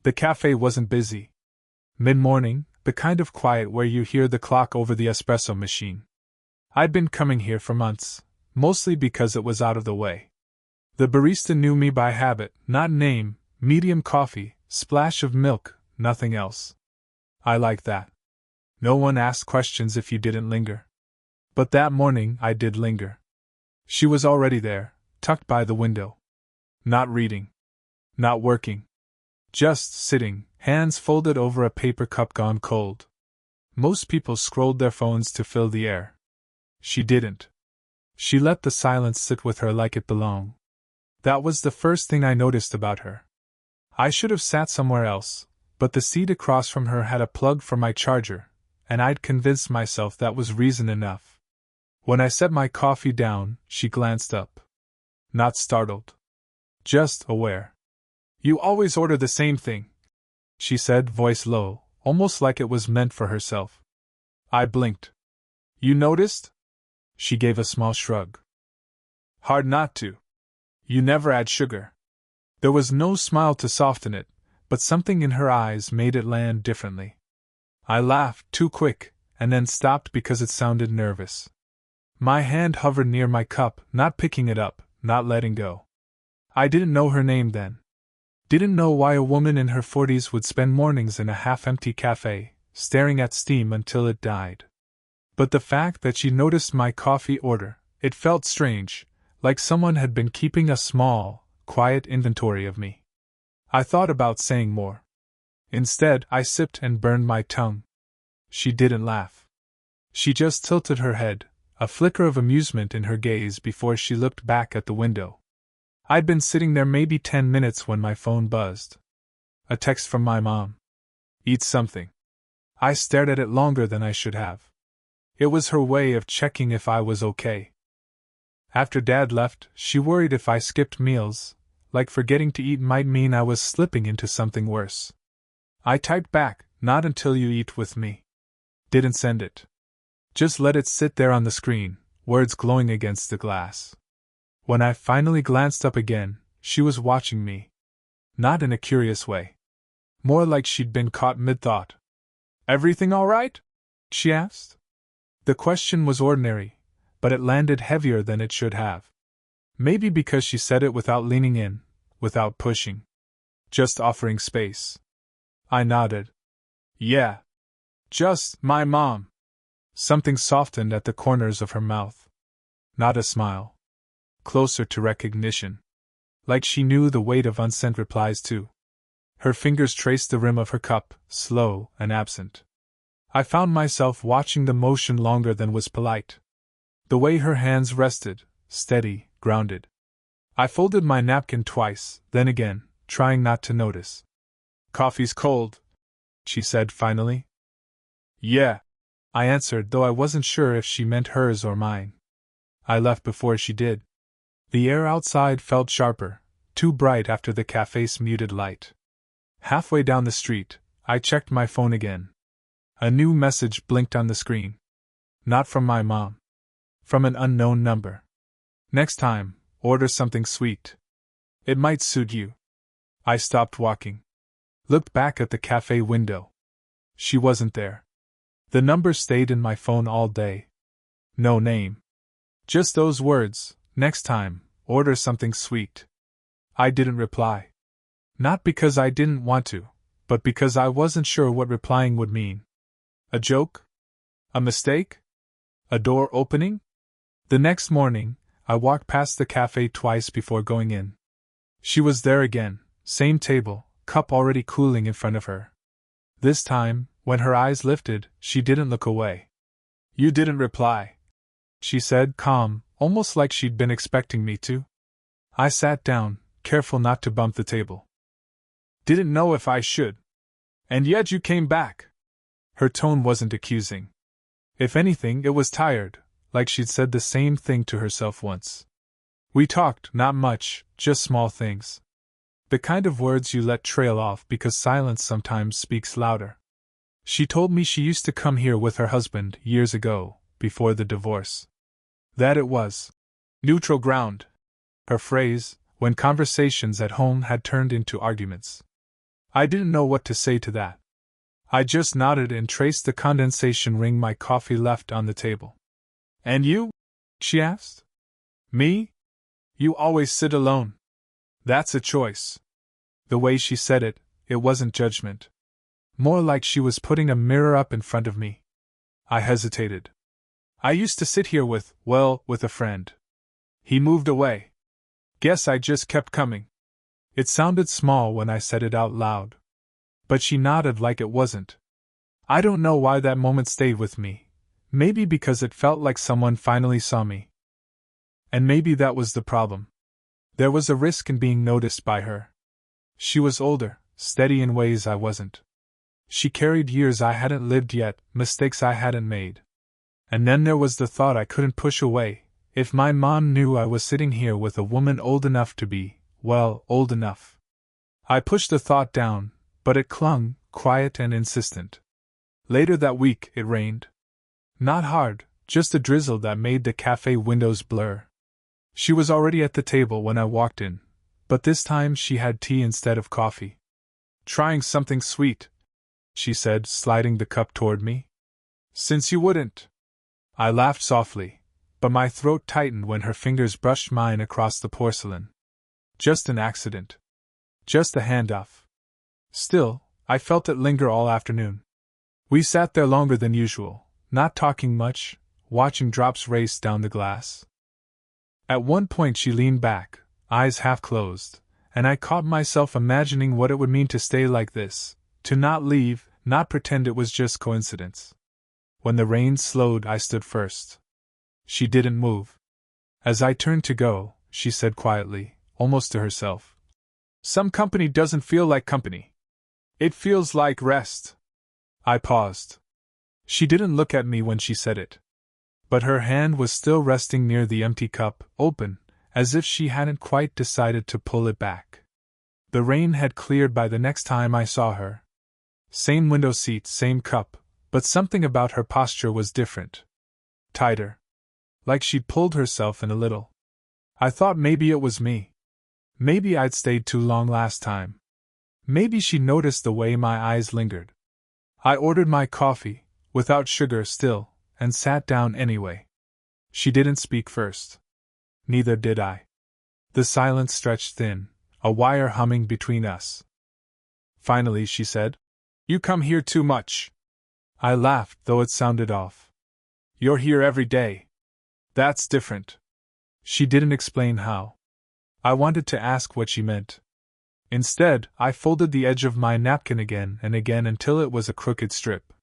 The cafe wasn't busy. Mid-morning, the kind of quiet where you hear the clock over the espresso machine. I'd been coming here for months, mostly because it was out of the way. The barista knew me by habit, not name, medium coffee, splash of milk, nothing else. I like that. No one asked questions if you didn't linger. But that morning I did linger. She was already there, tucked by the window. Not reading. Not working. Just sitting, hands folded over a paper cup gone cold. Most people scrolled their phones to fill the air. She didn't. She let the silence sit with her like it belonged. That was the first thing I noticed about her. I should have sat somewhere else, but the seat across from her had a plug for my charger, and I'd convinced myself that was reason enough. When I set my coffee down, she glanced up. Not startled. Just aware. "You always order the same thing," she said, voice low, almost like it was meant for herself. I blinked. "You noticed?" She gave a small shrug. "Hard not to. You never add sugar." There was no smile to soften it, but something in her eyes made it land differently. I laughed, too quick, and then stopped because it sounded nervous. My hand hovered near my cup, not picking it up, not letting go. I didn't know her name then. Didn't know why a woman in her 40s would spend mornings in a half-empty cafe, staring at steam until it died. But the fact that she noticed my coffee order, it felt strange, like someone had been keeping a small, quiet inventory of me. I thought about saying more. Instead, I sipped and burned my tongue. She didn't laugh. She just tilted her head, a flicker of amusement in her gaze before she looked back at the window. I'd been sitting there maybe 10 minutes when my phone buzzed. A text from my mom. "Eat something." I stared at it longer than I should have. It was her way of checking if I was okay. After Dad left, she worried if I skipped meals, like forgetting to eat might mean I was slipping into something worse. I typed back, "Not until you eat with me." Didn't send it. Just let it sit there on the screen, words glowing against the glass. When I finally glanced up again, she was watching me. Not in a curious way. More like she'd been caught mid-thought. "Everything all right?" she asked. The question was ordinary, but it landed heavier than it should have. Maybe because she said it without leaning in, without pushing. Just offering space. I nodded. "Yeah. Just my mom." Something softened at the corners of her mouth. Not a smile. Closer to recognition. Like she knew the weight of unsent replies too. Her fingers traced the rim of her cup, slow and absent. I found myself watching the motion longer than was polite. The way her hands rested, steady, grounded. I folded my napkin twice, then again, trying not to notice. "Coffee's cold," she said finally. "Yeah," I answered, though I wasn't sure if she meant hers or mine. I left before she did. The air outside felt sharper, too bright after the cafe's muted light. Halfway down the street, I checked my phone again. A new message blinked on the screen. Not from my mom. From an unknown number. "Next time, order something sweet. It might suit you." I stopped walking. Looked back at the cafe window. She wasn't there. The number stayed in my phone all day. No name. Just those words, "Next time, order something sweet." I didn't reply. Not because I didn't want to, but because I wasn't sure what replying would mean. A joke? A mistake? A door opening? The next morning, I walked past the cafe twice before going in. She was there again, same table, cup already cooling in front of her. This time, when her eyes lifted, she didn't look away. "You didn't reply," she said, calm, almost like she'd been expecting me to. I sat down, careful not to bump the table. "Didn't know if I should. And yet you came back." Her tone wasn't accusing. If anything, it was tired, like she'd said the same thing to herself once. We talked, not much, just small things. The kind of words you let trail off because silence sometimes speaks louder. She told me she used to come here with her husband years ago, before the divorce. That it was neutral ground, her phrase, when conversations at home had turned into arguments. I didn't know what to say to that. I just nodded and traced the condensation ring my coffee left on the table. And you? She asked. Me? You always sit alone. That's a choice. The way she said it, it wasn't judgment. More like she was putting a mirror up in front of me. I hesitated. I used to sit here with a friend. He moved away. Guess I just kept coming. It sounded small when I said it out loud. But she nodded like it wasn't. I don't know why that moment stayed with me. Maybe because it felt like someone finally saw me. And maybe that was the problem. There was a risk in being noticed by her. She was older, steady in ways I wasn't. She carried years I hadn't lived yet, mistakes I hadn't made. And then there was the thought I couldn't push away. If my mom knew I was sitting here with a woman old enough to be, old enough. I pushed the thought down, but it clung, quiet and insistent. Later that week, it rained. Not hard, just a drizzle that made the cafe windows blur. She was already at the table when I walked in, but this time she had tea instead of coffee. Trying something sweet, she said, sliding the cup toward me. Since you wouldn't. I laughed softly, but my throat tightened when her fingers brushed mine across the porcelain. Just an accident. Just a handoff. Still, I felt it linger all afternoon. We sat there longer than usual, not talking much, watching drops race down the glass. At one point she leaned back, eyes half closed, and I caught myself imagining what it would mean to stay like this, to not leave, not pretend it was just coincidence. When the rain slowed, I stood first. She didn't move. As I turned to go, she said quietly, almost to herself. Some company doesn't feel like company. It feels like rest. I paused. She didn't look at me when she said it. But her hand was still resting near the empty cup, open, as if she hadn't quite decided to pull it back. The rain had cleared by the next time I saw her. Same window seat, same cup, but something about her posture was different. Tighter. Like she'd pulled herself in a little. I thought maybe it was me. Maybe I'd stayed too long last time. Maybe she noticed the way my eyes lingered. I ordered my coffee, without sugar still, and sat down anyway. She didn't speak first. Neither did I. The silence stretched thin, a wire humming between us. Finally she said, "You come here too much." I laughed, though it sounded off. "You're here every day." "That's different." She didn't explain how. I wanted to ask what she meant. Instead, I folded the edge of my napkin again and again until it was a crooked strip.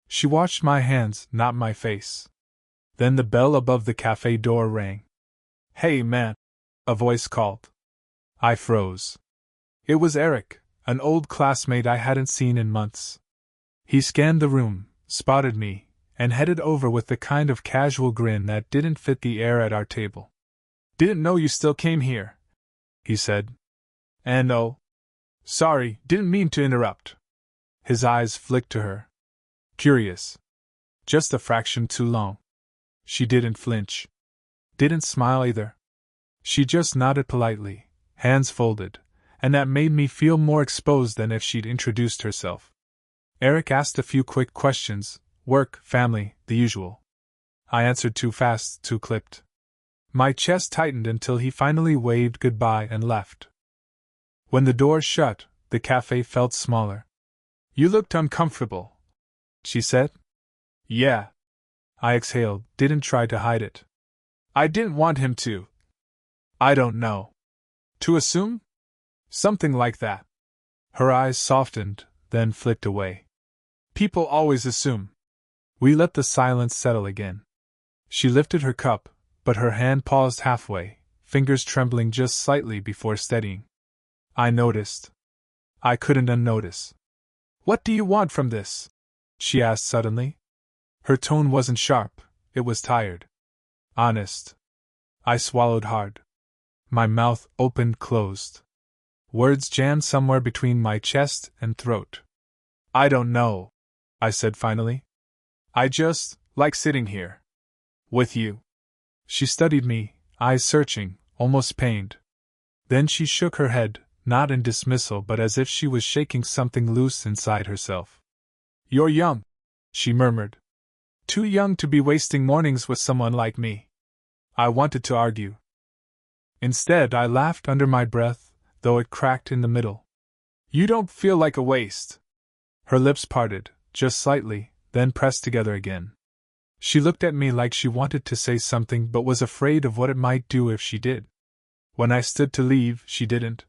She watched my hands, not my face. Then the bell above the cafe door rang. "Hey, man," a voice called. I froze. It was Eric, an old classmate I hadn't seen in months. He scanned the room, spotted me, and headed over with the kind of casual grin that didn't fit the air at our table. "Didn't know you still came here," he said. "And oh, sorry, didn't mean to interrupt." His eyes flicked to her. Curious. Just a fraction too long. She didn't flinch. Didn't smile either. She just nodded politely, hands folded, and that made me feel more exposed than if she'd introduced herself. Eric asked a few quick questions, work, family, the usual. I answered too fast, too clipped. My chest tightened until he finally waved goodbye and left. When the door shut, the cafe felt smaller. "You looked uncomfortable," she said. "Yeah." I exhaled, didn't try to hide it. "I didn't want him to." "I don't know. To assume?" "Something like that." Her eyes softened, then flicked away. "People always assume." We let the silence settle again. She lifted her cup, but her hand paused halfway, fingers trembling just slightly before steadying. I noticed. I couldn't unnotice. "What do you want from this?" she asked suddenly. Her tone wasn't sharp, it was tired. Honest. I swallowed hard. My mouth opened, closed. Words jammed somewhere between my chest and throat. "I don't know," I said finally. "I just like sitting here. With you." She studied me, eyes searching, almost pained. Then she shook her head, not in dismissal but as if she was shaking something loose inside herself. "You're young," she murmured. "Too young to be wasting mornings with someone like me." I wanted to argue. Instead, I laughed under my breath, though it cracked in the middle. "You don't feel like a waste." Her lips parted, just slightly, then pressed together again. She looked at me like she wanted to say something but was afraid of what it might do if she did. When I stood to leave, she didn't.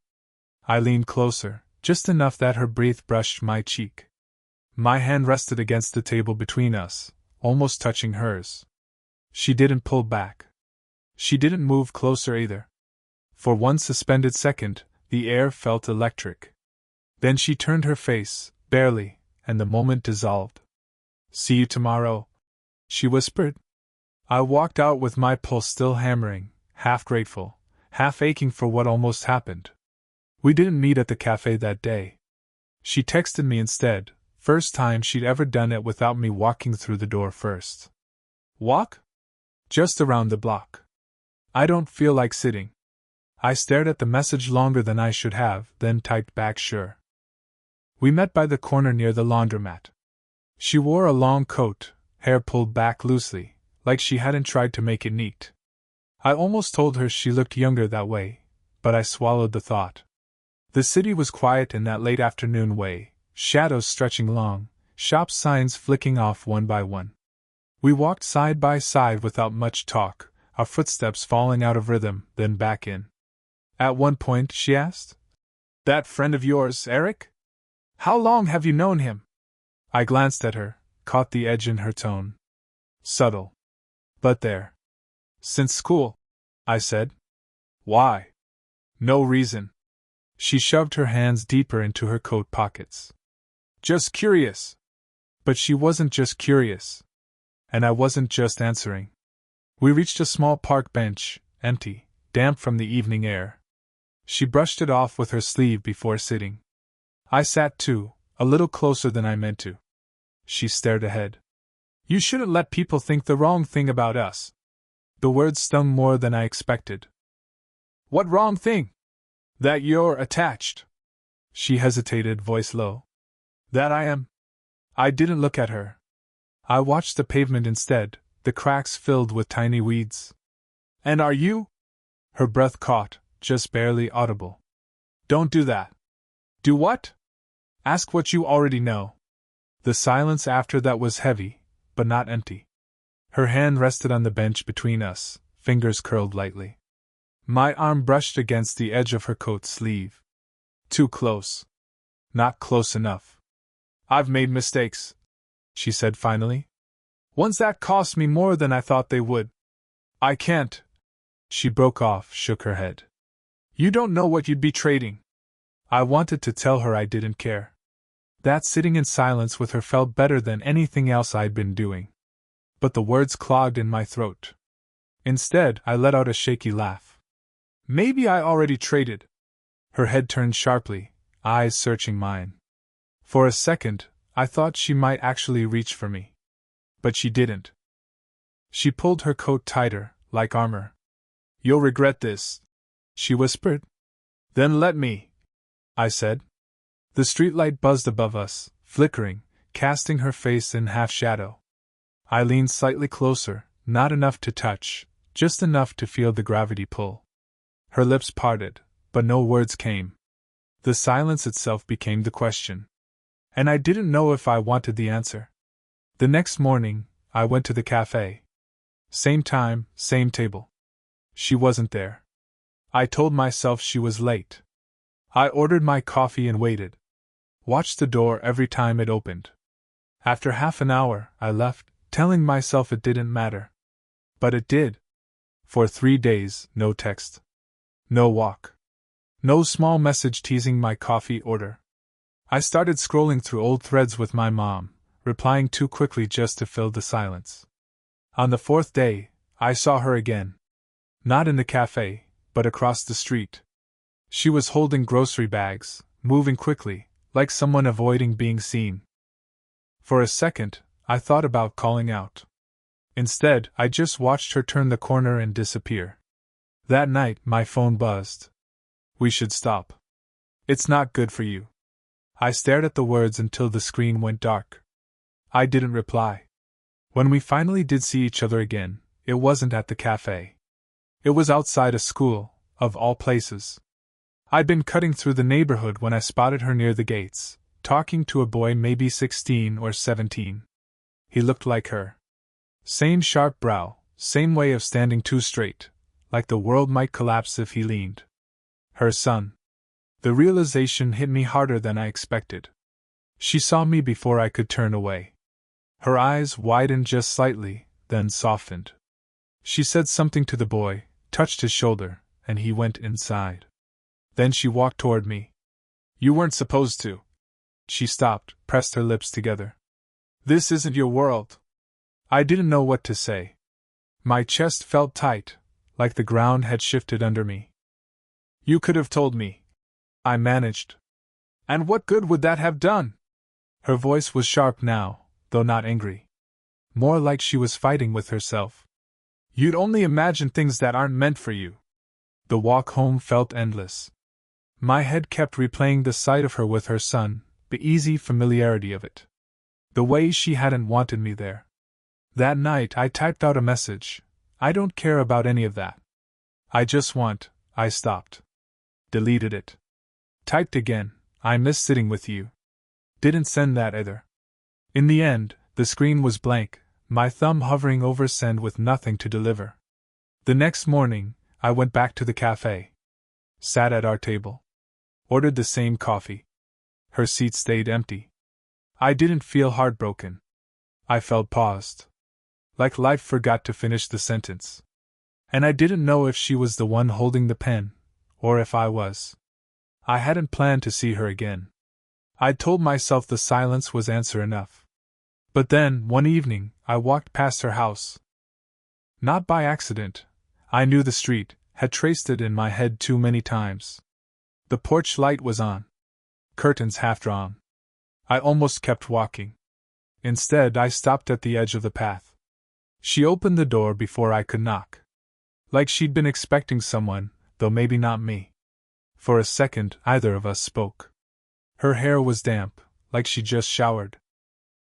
I leaned closer, just enough that her breath brushed my cheek. My hand rested against the table between us, almost touching hers. She didn't pull back. She didn't move closer either. For one suspended second, the air felt electric. Then she turned her face, barely, and the moment dissolved. "See you tomorrow," she whispered. I walked out with my pulse still hammering, half grateful, half aching for what almost happened. We didn't meet at the café that day. She texted me instead, first time she'd ever done it without me walking through the door first. "Walk? Just around the block. I don't feel like sitting." I stared at the message longer than I should have, then typed back sure. We met by the corner near the laundromat. She wore a long coat, hair pulled back loosely, like she hadn't tried to make it neat. I almost told her she looked younger that way, but I swallowed the thought. The city was quiet in that late afternoon way, shadows stretching long, shop signs flicking off one by one. We walked side by side without much talk, our footsteps falling out of rhythm, then back in. At one point, she asked, "That friend of yours, Eric? How long have you known him?" I glanced at her, caught the edge in her tone. Subtle. But there. "Since school," I said. "Why?" "No reason." She shoved her hands deeper into her coat pockets. "Just curious." But she wasn't just curious. And I wasn't just answering. We reached a small park bench, empty, damp from the evening air. She brushed it off with her sleeve before sitting. I sat too, a little closer than I meant to. She stared ahead. "You shouldn't let people think the wrong thing about us." The words stung more than I expected. "What wrong thing?" "That you're attached." She hesitated, voice low. "That I am?" I didn't look at her. I watched the pavement instead, the cracks filled with tiny weeds. "And are you?" Her breath caught, just barely audible. "Don't do that." "Do what?" "Ask what you already know." The silence after that was heavy, but not empty. Her hand rested on the bench between us, fingers curled lightly. My arm brushed against the edge of her coat sleeve. Too close. Not close enough. "I've made mistakes," she said finally. "Ones that cost me more than I thought they would. I can't." She broke off, shook her head. "You don't know what you'd be trading." I wanted to tell her I didn't care. That sitting in silence with her felt better than anything else I'd been doing. But the words clogged in my throat. Instead, I let out a shaky laugh. "Maybe I already traded." Her head turned sharply, eyes searching mine. For a second, I thought she might actually reach for me. But she didn't. She pulled her coat tighter, like armor. "You'll regret this," she whispered. "Then let me," I said. The streetlight buzzed above us, flickering, casting her face in half-shadow. I leaned slightly closer, not enough to touch, just enough to feel the gravity pull. Her lips parted, but no words came. The silence itself became the question. And I didn't know if I wanted the answer. The next morning, I went to the café. Same time, same table. She wasn't there. I told myself she was late. I ordered my coffee and waited. Watched the door every time it opened. After half an hour, I left, telling myself it didn't matter. But it did. For 3 days, no text. No walk. No small message teasing my coffee order. I started scrolling through old threads with my mom, replying too quickly just to fill the silence. On the 4th day, I saw her again. Not in the cafe, but across the street. She was holding grocery bags, moving quickly, like someone avoiding being seen. For a second, I thought about calling out. Instead, I just watched her turn the corner and disappear. That night, my phone buzzed. "We should stop," It's not good for you. I stared at the words until the screen went dark. I didn't reply. When we finally did see each other again, it wasn't at the cafe. It was outside a school, of all places. I'd been cutting through the neighborhood when I spotted her near the gates, talking to a boy maybe 16 or 17. He looked like her. Same sharp brow, same way of standing too straight, like the world might collapse if he leaned. Her son. The realization hit me harder than I expected. She saw me before I could turn away. Her eyes widened just slightly, then softened. She said something to the boy, touched his shoulder, and he went inside. Then she walked toward me. You weren't supposed to. She stopped, pressed her lips together. This isn't your world. I didn't know what to say. My chest felt tight, like the ground had shifted under me. You could have told me. I managed. And what good would that have done? Her voice was sharp now, though not angry. More like she was fighting with herself. You'd only imagine things that aren't meant for you. The walk home felt endless. My head kept replaying the sight of her with her son, the easy familiarity of it. The way she hadn't wanted me there. That night I typed out a message. I don't care about any of that. I just want. I stopped. Deleted it. Typed again. I miss sitting with you. Didn't send that either. In the end, the screen was blank, my thumb hovering over send with nothing to deliver. The next morning, I went back to the cafe. Sat at our table. Ordered the same coffee. Her seat stayed empty. I didn't feel heartbroken. I felt paused. Like life forgot to finish the sentence. And I didn't know if she was the one holding the pen, or if I was. I hadn't planned to see her again. I'd told myself the silence was answer enough. But then, one evening, I walked past her house. Not by accident. I knew the street, had traced it in my head too many times. The porch light was on. Curtains half drawn. I almost kept walking. Instead, I stopped at the edge of the path. She opened the door before I could knock. Like she'd been expecting someone, though maybe not me. For a second, either of us spoke. Her hair was damp, like she'd just showered.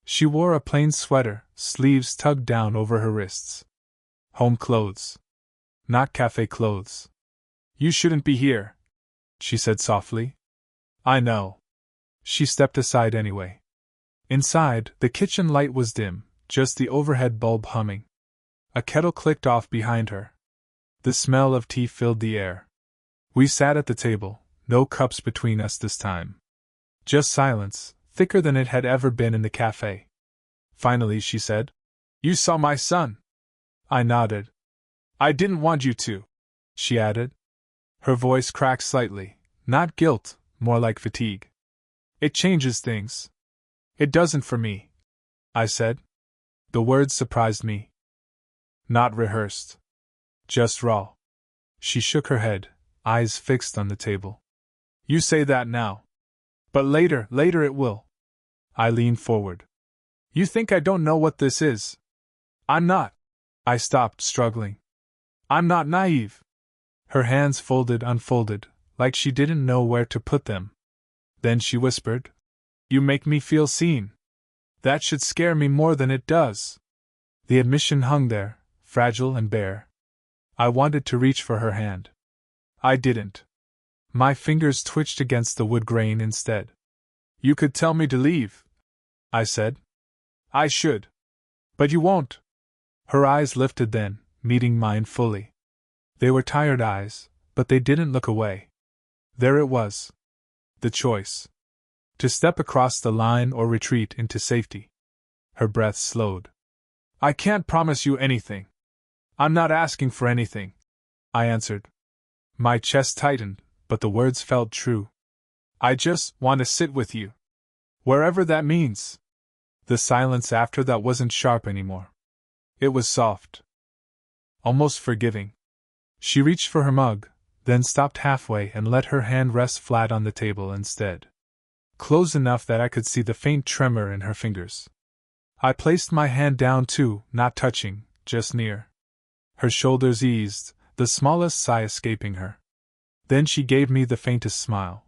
She wore a plain sweater, sleeves tugged down over her wrists. Home clothes. Not cafe clothes. You shouldn't be here, she said softly. I know. She stepped aside anyway. Inside, the kitchen light was dim, just the overhead bulb humming. A kettle clicked off behind her. The smell of tea filled the air. We sat at the table, no cups between us this time. Just silence, thicker than it had ever been in the cafe. Finally she said, You saw my son. I nodded. I didn't want you to, she added. Her voice cracked slightly, not guilt, more like fatigue. It changes things. It doesn't for me, I said. The words surprised me. Not rehearsed. Just raw. She shook her head, eyes fixed on the table. You say that now. But later it will. I leaned forward. You think I don't know what this is? I'm not. I stopped, struggling. I'm not naive. Her hands unfolded, like she didn't know where to put them. Then she whispered, You make me feel seen. That should scare me more than it does. The admission hung there, fragile and bare. I wanted to reach for her hand. I didn't. My fingers twitched against the wood grain instead. You could tell me to leave, I said. I should. But you won't. Her eyes lifted then, meeting mine fully. They were tired eyes, but they didn't look away. There it was. The choice. To step across the line or retreat into safety. Her breath slowed. I can't promise you anything. I'm not asking for anything, I answered. My chest tightened, but the words felt true. I just want to sit with you. Wherever that means. The silence after that wasn't sharp anymore. It was soft. Almost forgiving. She reached for her mug, then stopped halfway and let her hand rest flat on the table instead. Close enough that I could see the faint tremor in her fingers. I placed my hand down too, not touching, just near. Her shoulders eased, the smallest sigh escaping her. Then she gave me the faintest smile.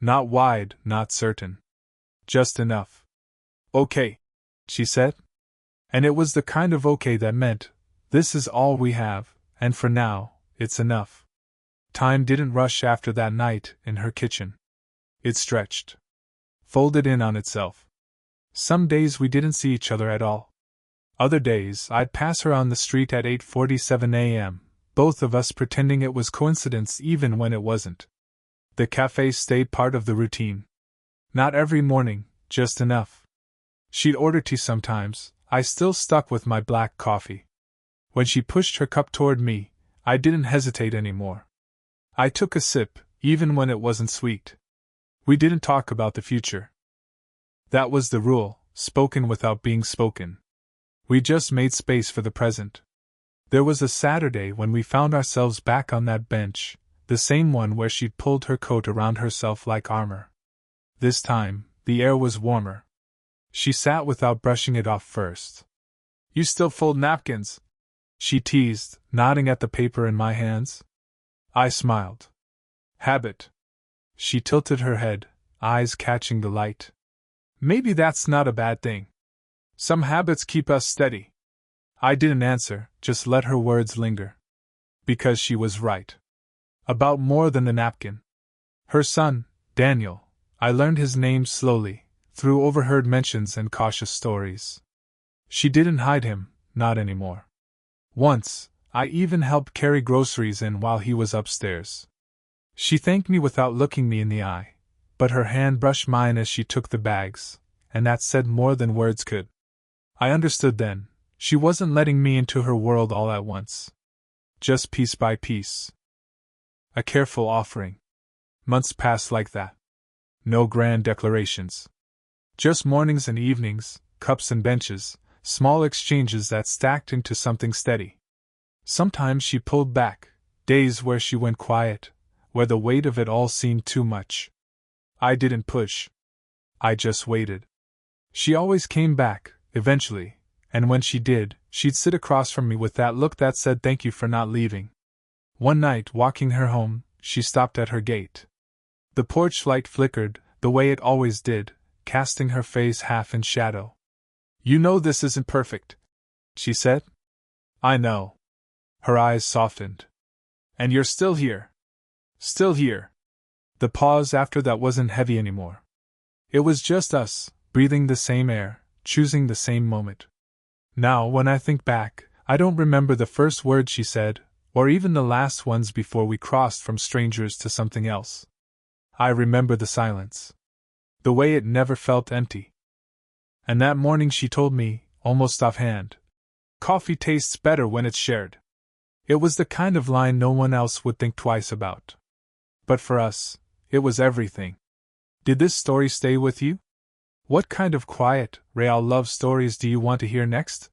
Not wide, not certain. Just enough. Okay, she said. And it was the kind of okay that meant, this is all we have, and for now, it's enough. Time didn't rush after that night in her kitchen. It stretched. Folded in on itself. Some days we didn't see each other at all. Other days I'd pass her on the street at 8:47 a.m., both of us pretending it was coincidence even when it wasn't. The café stayed part of the routine. Not every morning, just enough. She'd order tea sometimes, I still stuck with my black coffee. When she pushed her cup toward me, I didn't hesitate anymore. I took a sip, even when it wasn't sweet. We didn't talk about the future. That was the rule, spoken without being spoken. We just made space for the present. There was a Saturday when we found ourselves back on that bench, the same one where she'd pulled her coat around herself like armor. This time, the air was warmer. She sat without brushing it off first. You still fold napkins? She teased, nodding at the paper in my hands. I smiled. Habit. She tilted her head, eyes catching the light. Maybe that's not a bad thing. Some habits keep us steady. I didn't answer, just let her words linger. Because she was right. About more than the napkin. Her son, Daniel, I learned his name slowly, through overheard mentions and cautious stories. She didn't hide him, not anymore. Once, I even helped carry groceries in while he was upstairs. She thanked me without looking me in the eye, but her hand brushed mine as she took the bags, and that said more than words could. I understood then, she wasn't letting me into her world all at once. Just piece by piece. A careful offering. Months passed like that. No grand declarations. Just mornings and evenings, cups and benches, small exchanges that stacked into something steady. Sometimes she pulled back, days where she went quiet, where the weight of it all seemed too much. I didn't push. I just waited. She always came back, eventually, and when she did, she'd sit across from me with that look that said thank you for not leaving. One night, walking her home, she stopped at her gate. The porch light flickered, the way it always did, casting her face half in shadow. You know this isn't perfect, she said. I know. Her eyes softened. And you're still here. Still here. The pause after that wasn't heavy anymore. It was just us, breathing the same air, choosing the same moment. Now, when I think back, I don't remember the first word she said, or even the last ones before we crossed from strangers to something else. I remember the silence. The way it never felt empty. And that morning she told me, almost offhand, coffee tastes better when it's shared. It was the kind of line no one else would think twice about. But for us, it was everything. Did this story stay with you? What kind of quiet, real love stories do you want to hear next?